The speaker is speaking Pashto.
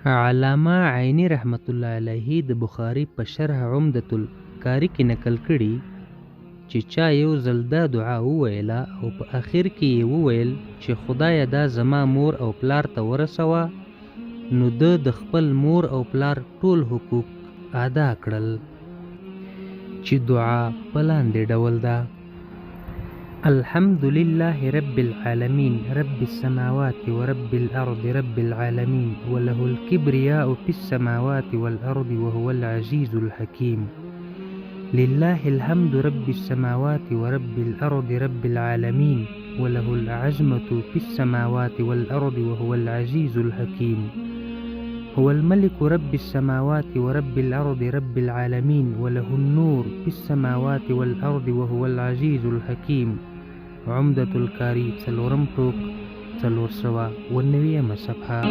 علامه عیني رحمت الله علیه د بخاري په شرح عمدة القاري کې نقل کړي چې چا یو ځل دا دعا وویله او په اخر کې یې وویل چې خدایه دا زما مور او پلار ته ورسوه، نو ده د خپل مور او پلار ټول حقوق ادا کړل. چې دعا په لاندې ډول ده: الحمد لله رب العالمين رب السماوات ورب الأرض رب العالمين وله الكبرياء في السماوات والأرض وهو العزيز الحكيم. لله الحمد رب السماوات ورب الأرض رب العالمين وله العزمة في السماوات والأرض وهو العزيز الحكيم. هو الملك رب السماوات ورب الأرض رب العالمين وله النور في السماوات والأرض وهو العزيز الحكيم. عمدة القاري څلورم ټوک 490 صفحه.